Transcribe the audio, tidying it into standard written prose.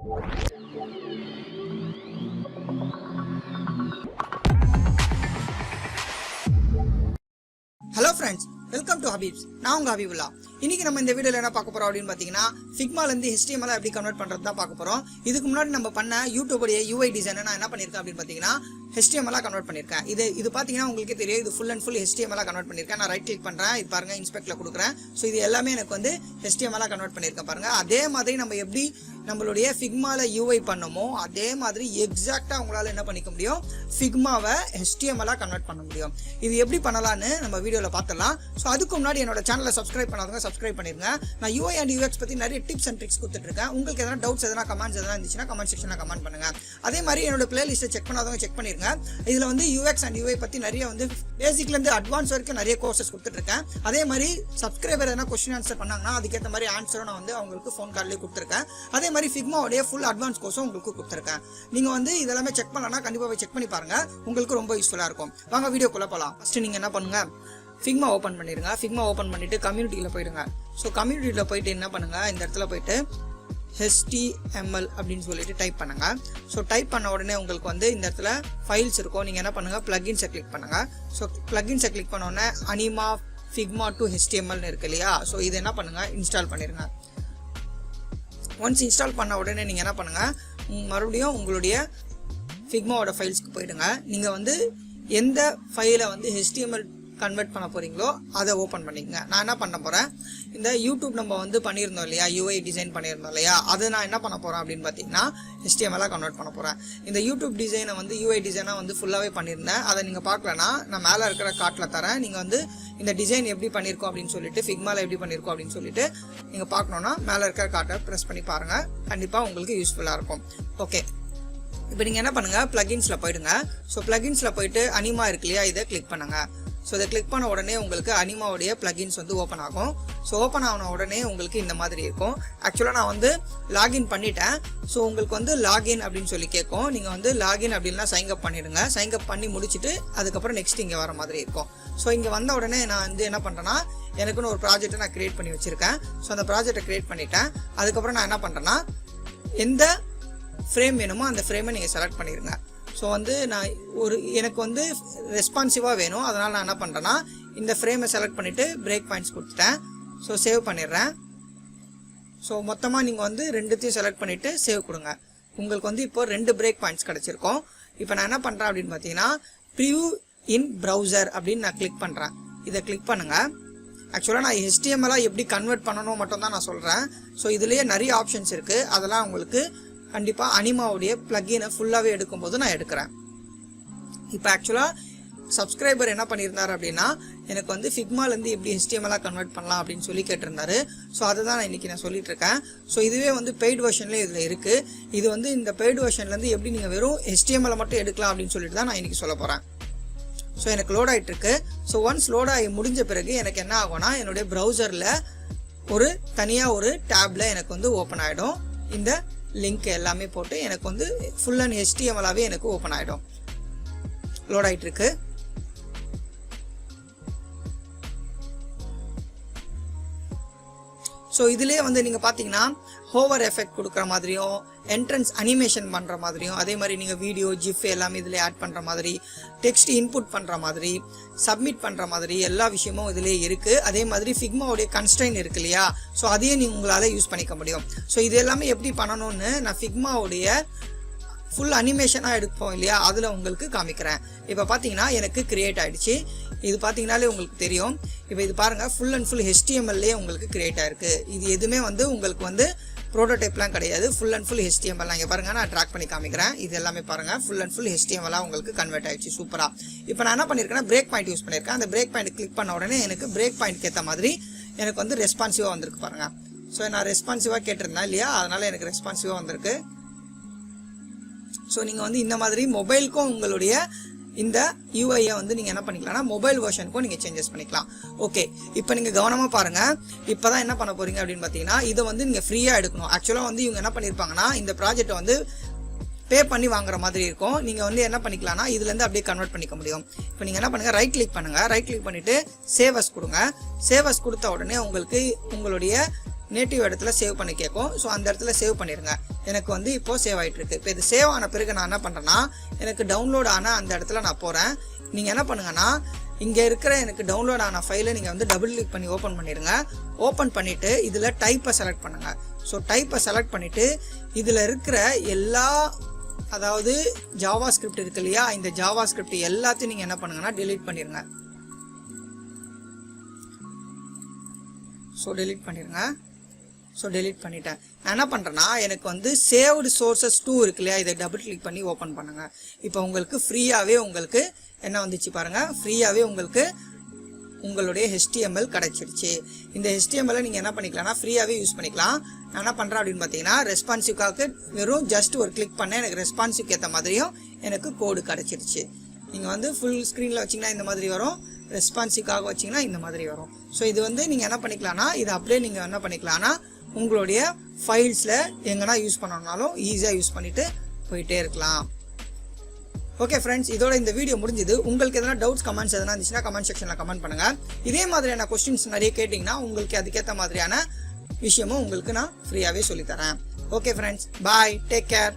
Hello friends, welcome to Habibs. நான் உங்க ஹபீபுல்லா. இன்னைக்கு நம்ம இந்த வீடியோல என்ன பார்க்க போறோம் அப்படின்னு பாத்தீங்கன்னா Figmaல இருந்து HTML எப்படி கன்வெர்ட் பண்றது தான் பார்க்க போறோம். இதுக்கு முன்னாடி நம்ம பண்ண YouTube உடைய UI டிசைனை நான் என்ன பண்ணிருக்கேன் அப்படின்னு பாத்தீங்கன்னா HTML கன்வெர்ட் பண்ணிருக்கேன். இது பாத்தீங்கன்னா உங்களுக்கு தெரியும், இது full and full HTML convert பண்ணிருக்கேன். நான் ரைட் கிளிக் பண்றேன், இது பாருங்க இன்ஸ்பெக்ட்ல கொடுக்குறேன். சோ இது எல்லாமே எனக்கு வந்து HTML கன்வெர்ட் பண்ணிருக்கேன் பாருங்க. அதே மாதிரி நம்ம எப்படி நம்மளுடைய Figmaல UI பண்ணோமோ அதே மாதிரி எக்ஸாக்ட்டா உங்களால என்ன பண்ணிக்க முடியும், Figmaவை HTML கன்வெர்ட் பண்ண முடியும். இது எப்படி பண்ணலாம்னு நம்ம வீடியோல பார்த்தலாம். சோ அதுக்கு முன்னாடி என்னோட சேனலை சப்ஸ்கிரைப் பண்ணாதவங்க சப்ஸ்கிரைப் பண்ணிருங்க. நான் UI and UX பத்தி நிறைய டிப்ஸ் அண்ட் ட்ரிக்ஸ் கொடுத்துட்டு இருக்கேன். உங்களுக்கு எதனா டவுட்ஸ் எதனா கமெண்ட்ஸ் எதனா இருந்துச்சுன்னா கமெண்ட் செக்ஷன்ல கமெண்ட் பண்ணுங்க. அதே மாதிரி என்னோட பிளேலிஸ்ட்டை செக் பண்ணாதவங்க செக் பண்ணிருங்க. இதுல வந்து UX and UI பத்தி நிறைய வந்து பேசிக்ல இருந்து அட்வான்ஸ் வரைக்கும் நிறைய கோர்சஸ் கொடுத்துட்டு இருக்கேன். அதே மாதிரி சப்ஸ்கிரைபர் எதனா கொஸ்டின் ஆன்சர் பண்ணாங்கன்னா அதுக்கேற்ற மாதிரி ஆன்சரும் நான் வந்து அவங்களுக்கு ஃபோன் கால்லேயே கொடுத்துருக்கேன். அதே மாதிரி Figmaவுடைய ஃபுல் அட்வான்ஸ் கோர்ஸும் உங்களுக்கு கொடுத்துருக்கேன். நீங்க வந்து இதெல்லாமே செக் பண்ணலன்னா கண்டிப்பா போய் செக் பண்ணி பாருங்க, உங்களுக்கு ரொம்ப யூஸ்ஃபுல்லா இருக்கும். வாங்க வீடியோக்குள்ள போலாம். ஃபர்ஸ்ட் நீங்க என்ன பண்ணுங்க, Figma ஓபன் பண்ணிருங்க. Figma ஓபன் பண்ணிட்டு கம்யூனிட்டியில போயிடுங்க. ஸோ கம்யூனிட்டியில போயிட்டு என்ன பண்ணுங்க, இந்த இடத்துல போயிட்டு HTML அப்படின்னு சொல்லிட்டு டைப் பண்ணுங்க. ஸோ டைப் பண்ண உடனே உங்களுக்கு வந்து இந்த இடத்துல ஃபைல்ஸ் இருக்கும். நீங்க என்ன பண்ணுங்க, பிளகின்ஸை கிளிக் பண்ணுங்க. ஸோ பிளகின்ஸை கிளிக் பண்ண உடனே அனிமா Figma to HTML இருக்கு இல்லையா, ஸோ இது என்ன பண்ணுங்க, இன்ஸ்டால் பண்ணிருங்க. ஒன்ஸ் இன்ஸ்டால் பண்ண உடனே நீங்க என்ன பண்ணுங்க, மறுபடியும் உங்களுடைய Figmaவோட ஃபைல்ஸ்க்கு போயிடுங்க. நீங்க வந்து எந்த ஃபைலை வந்து HTML கன்வெர்ட் பண்ண போறீங்களோ அதை ஓப்பன் பண்ணிக்கங்க. நான் என்ன பண்ண போறேன், இந்த யூடியூப் நம்ம வந்து பண்ணியிருந்தோம் இல்லையா, UI டிசைன் பண்ணியிருந்தோம் இல்லையா, அதை நான் என்ன பண்ண போறேன் அப்படின்னு பார்த்தீங்கன்னா HTML கன்வெர்ட் பண்ண போறேன். இந்த யூடியூப் டிசைனை வந்து UI டிசைனா வந்து ஃபுல்லாவே பண்ணியிருந்தேன். அதை நீங்க பார்க்கலன்னா நான் மேலே இருக்கிற கார்ட்டில் தரேன். நீங்க வந்து இந்த டிசைன் எப்படி பண்ணியிருக்கோம் அப்படின்னு சொல்லிட்டு Figmaல எப்படி பண்ணியிருக்கோம் அப்படின்னு சொல்லிட்டு நீங்க பார்க்கணும்னா மேலே இருக்கிற கார்ட்டை ப்ரெஸ் பண்ணி பாருங்க, கண்டிப்பா உங்களுக்கு யூஸ்ஃபுல்லா இருக்கும். ஓகே, இப்போ நீங்க என்ன பண்ணுங்க, பிளகின்ஸ்ல போயிடுங்க. ஸோ பிளகின்ஸ்ல போயிட்டு அனிமா இருக்கு இல்லையா, இதை கிளிக் பண்ணுங்க. ஸோ இதை கிளிக் பண்ண உடனே உங்களுக்கு அனிமாவுடைய பிளகின்ஸ் வந்து ஓப்பன் ஆகும். ஸோ ஓப்பன் ஆன உடனே உங்களுக்கு இந்த மாதிரி இருக்கும். ஆக்சுவலாக நான் வந்து லாகின் பண்ணிட்டேன். ஸோ உங்களுக்கு வந்து லாகின் அப்படின்னு சொல்லி கேட்கும். நீங்கள் வந்து லாகின் அப்படின்னா சைன் அப் பண்ணிடுங்க. சைன் அப் பண்ணி முடிச்சுட்டு அதுக்கப்புறம் நெக்ஸ்ட் இங்கே வர மாதிரி இருக்கும். ஸோ இங்கே வந்த உடனே நான் வந்து என்ன பண்ணுறேன்னா, எனக்குன்னு ஒரு ப்ராஜெக்ட்டை நான் கிரியேட் பண்ணி வச்சிருக்கேன். ஸோ அந்த ப்ராஜெக்டை கிரியேட் பண்ணிட்டேன். அதுக்கப்புறம் நான் என்ன பண்ணுறேன்னா, எந்த ஃப்ரேம் வேணுமோ அந்த ஃப்ரேமை நீங்கள் செலக்ட் பண்ணிடுங்க. ஸோ வந்து நான் எனக்கு வந்து ரெஸ்பான்சிவாக வேணும், அதனால் நான் என்ன பண்ணுறேன்னா இந்த ஃப்ரேமை செலக்ட் பண்ணிவிட்டு பிரேக் பாயிண்ட்ஸ் கொடுத்துட்டேன். ஸோ சேவ் பண்ணிடுறேன். ஸோ மொத்தமாக நீங்கள் வந்து ரெண்டுத்தையும் செலக்ட் பண்ணிவிட்டு சேவ் கொடுங்க. உங்களுக்கு வந்து இப்போ 2 பிரேக் பாயிண்ட்ஸ் கிடச்சிருக்கோம். இப்போ நான் என்ன பண்ணுறேன் அப்படின்னு பார்த்தீங்கன்னா, ப்ரிவ்யூ இன் ப்ரௌசர் அப்படின்னு நான் கிளிக் பண்ணுறேன். இதை கிளிக் பண்ணுங்கள். ஆக்சுவலாக நான் HTML எப்படி கன்வெர்ட் பண்ணணும் மட்டும் தான் நான் சொல்கிறேன். ஸோ இதுலேயே நிறைய ஆப்ஷன்ஸ் இருக்குது. அதெல்லாம் உங்களுக்கு கண்டிப்பாக அனிமாவுடைய பிளகினை ஃபுல்லாகவே எடுக்கும்போது நான் எடுக்கிறேன். இப்போ ஆக்சுவலாக சப்ஸ்கிரைபர் என்ன பண்ணியிருந்தார் அப்படின்னா, எனக்கு வந்து Figmaலேருந்து எப்படி HTML கன்வெர்ட் பண்ணலாம் அப்படின்னு சொல்லி கேட்டிருந்தாரு. ஸோ அதை தான் நான் இன்றைக்கி நான் சொல்லிட்டு இருக்கேன். ஸோ இதுவே வந்து பெய்டு வெர்ஷன்லேயே இதில் இருக்குது. இது வந்து இந்த பெய்டு வெர்ஷன்லேருந்து எப்படி நீங்கள் வெறும் HTML மட்டும் எடுக்கலாம் அப்படின்னு சொல்லிட்டு தான் நான் இன்றைக்கி சொல்ல போகிறேன். ஸோ எனக்கு லோட் ஆகிட்டு இருக்கு. ஸோ ஒன்ஸ் லோட் ஆகி முடிஞ்ச பிறகு எனக்கு என்ன ஆகும்னா, என்னுடைய ப்ரௌசரில் ஒரு தனியாக ஒரு டேப்ல எனக்கு வந்து ஓப்பன் ஆகிடும். இந்த லிங்க் எல்லாமே போட்டு எனக்கு வந்து ஃபுல் அண்ட் HTML எனக்கு ஓப்பன் ஆகிடும். லோட் ஆகிட்டு இருக்கு. ஸோ இதுலேயே வந்து நீங்கள் பார்த்தீங்கன்னா ஹோவர் எஃபெக்ட் கொடுக்குற மாதிரியும், என்ட்ரன்ஸ் அனிமேஷன் பண்ணுற மாதிரியும், அதே மாதிரி நீங்கள் வீடியோ ஜிஃப் எல்லாமே இதில் ஆட் பண்ணுற மாதிரி, டெக்ஸ்ட் இன்புட் பண்ணுற மாதிரி, சப்மிட் பண்ணுற மாதிரி எல்லா விஷயமும் இதிலே இருக்குது. அதே மாதிரி Figmaவுடைய கன்ஸ்ட்ரெயின் இருக்கு இல்லையா, ஸோ அதையும் நீங்கள் உங்களால் யூஸ் பண்ணிக்க முடியும். ஸோ இது எல்லாமே எப்படி பண்ணணும்னு நான் Figmaவுடைய ஃபுல் அனிமேஷனாக எடுப்போம் இல்லையா, அதில் உங்களுக்கு காமிக்கிறேன். இப்போ பார்த்தீங்கன்னா எனக்கு கிரியேட் ஆகிடுச்சு. இது பார்த்தீங்கன்னாலே உங்களுக்கு தெரியும். இப்போ இது பாருங்கள், ஃபுல் அண்ட் ஃபுல் HTMLலே உங்களுக்கு கிரியேட் ஆகிருக்கு. இது எதுவுமே வந்து உங்களுக்கு வந்து ப்ரோட்டோடைப்லாம் கிடையாது, ஃபுல் அண்ட் ஃபுல் HTML. இங்கே பாருங்கள், நான் ட்ராக் பண்ணி காமிக்கிறேன். இது எல்லாமே பாருங்கள், ஃபுல் அண்ட் ஃபுல் HTML உங்களுக்கு கன்வெர்ட் ஆகிடுச்சு. சூப்பராக. இப்போ நான் என்ன பண்ணியிருக்கேன்னா, பிரேக் பாயிண்ட் யூஸ் பண்ணியிருக்கேன். அந்த பிரேக் பாயிண்ட் கிளிக் பண்ண உடனே எனக்கு பிரேக் பாயிண்ட்க்கு ஏற்ற மாதிரி எனக்கு வந்து ரெஸ்பான்சிவாக வந்திருக்கு பாருங்கள். ஸோ நான் ரெஸ்பான்சிவாக கேட்டிருந்தேன் இல்லையா, அதனால் எனக்கு ரெஸ்பான்சிவாக வந்திருக்கு. ஸோ நீங்கள் வந்து இந்த மாதிரி மொபைலுக்கும் உங்களுடைய இந்த UI வந்து நீங்கள் என்ன பண்ணிக்கலாம்னா மொபைல் வெர்ஷனுக்கும் நீங்கள் சேஞ்சஸ் பண்ணிக்கலாம். ஓகே, இப்போ நீங்கள் கவனமாக பாருங்கள். இப்போ தான் என்ன பண்ண போகிறீங்க அப்படின்னு பார்த்தீங்கன்னா, இதை வந்து நீங்கள் ஃப்ரீயாக எடுக்கணும். ஆக்சுவலாக வந்து இவங்க என்ன பண்ணியிருப்பாங்கன்னா, இந்த ப்ராஜெக்ட்டை வந்து பே பண்ணி வாங்குற மாதிரி இருக்கும். நீங்கள் வந்து என்ன பண்ணிக்கலாம்னா இதுலேருந்து அப்படியே கன்வெர்ட் பண்ணிக்க முடியும். இப்போ நீங்கள் என்ன பண்ணுங்கள், ரைட் கிளிக் பண்ணுங்கள். ரைட் கிளிக் பண்ணிவிட்டு சேவஸ் கொடுங்க. சேவஸ் கொடுத்த உடனே உங்களுக்கு உங்களுடைய நேட்டிவ் இடத்துல சேவ் பண்ணி கேட்கும். ஸோ அந்த இடத்துல சேவ் பண்ணிடுங்க. எனக்கு வந்து இப்போ சேவ் ஆகிட்டு இருக்கு. இப்போ இது சேவ் ஆன பிறகு நான் என்ன பண்ணுறேன்னா எனக்கு டவுன்லோட் ஆன அந்த இடத்துல நான் போகிறேன். நீங்கள் என்ன பண்ணுங்கன்னா இங்கே இருக்கிற எனக்கு டவுன்லோட் ஆன ஃபைலை நீங்கள் வந்து டபுள் கிளிக் பண்ணி ஓப்பன் பண்ணிடுங்க. ஓப்பன் பண்ணிவிட்டு இதில் டைப்பை செலக்ட் பண்ணுங்கள். ஸோ டைப்பை செலக்ட் பண்ணிவிட்டு இதில் இருக்கிற எல்லா அதாவது ஜாவா ஸ்கிரிப்ட் இருக்கு இல்லையா, இந்த ஜாவா ஸ்கிரிப்ட் எல்லாத்தையும் நீங்கள் என்ன பண்ணுங்கன்னா delete பண்ணிடுங்க. ஸோ delete பண்ணிடுங்க. ஸோ delete பண்ணிட்டேன். நான் என்ன பண்ணுறேன்னா எனக்கு வந்து சேவ்டு சோர்சஸ் 2 இருக்கு இல்லையா, இதை டபுள் கிளிக் பண்ணி ஓப்பன் பண்ணுங்க. இப்போ உங்களுக்கு ஃப்ரீயாகவே உங்களுக்கு என்ன வந்துச்சு பாருங்கள், ஃப்ரீயாகவே உங்களுக்கு உங்களுடைய HTML கிடச்சிருச்சு. இந்த HTML நீங்கள் என்ன பண்ணிக்கலாம்னா ஃப்ரீயாகவே யூஸ் பண்ணிக்கலாம். நான் என்ன பண்ணுறேன் அப்படின்னு பார்த்தீங்கன்னா ரெஸ்பான்சிவ்காக வெறும் ஜஸ்ட் ஒரு கிளிக் பண்ணேன், எனக்கு ரெஸ்பான்சிவ்க்கு ஏற்ற மாதிரியும் எனக்கு கோடு கிடச்சிருச்சு. நீங்கள் வந்து ஃபுல் ஸ்க்ரீனில் வச்சிங்கன்னா இந்த மாதிரி வரும், ரெஸ்பான்சிவ்காக வச்சிங்கன்னா இந்த மாதிரி வரும். ஸோ இது வந்து நீங்கள் என்ன பண்ணிக்கலாம்னா இது அப்படியே நீங்கள் என்ன பண்ணிக்கலாம்னா உங்களுடைய ஃபைல்ஸில் எங்கன்னா யூஸ் பண்ணணும்னாலும் ஈஸியாக யூஸ் பண்ணிவிட்டு போயிட்டே இருக்கலாம். ஓகே ஃப்ரெண்ட்ஸ், இதோட இந்த வீடியோ முடிஞ்சுது. உங்களுக்கு எதனா டவுட்ஸ் கமெண்ட்ஸ் எதனா இருந்துச்சுன்னா கமெண்ட் செக்ஷனில் கமெண்ட் பண்ணுங்கள். இதே மாதிரியான கொஸ்டின்ஸ் நிறைய கேட்டிங்கன்னா உங்களுக்கு அதுக்கேற்ற மாதிரியான விஷயமும் உங்களுக்கு நான் ஃப்ரீயாகவே சொல்லித்தரேன். ஓகே ஃப்ரெண்ட்ஸ், பாய், டேக் கேர்.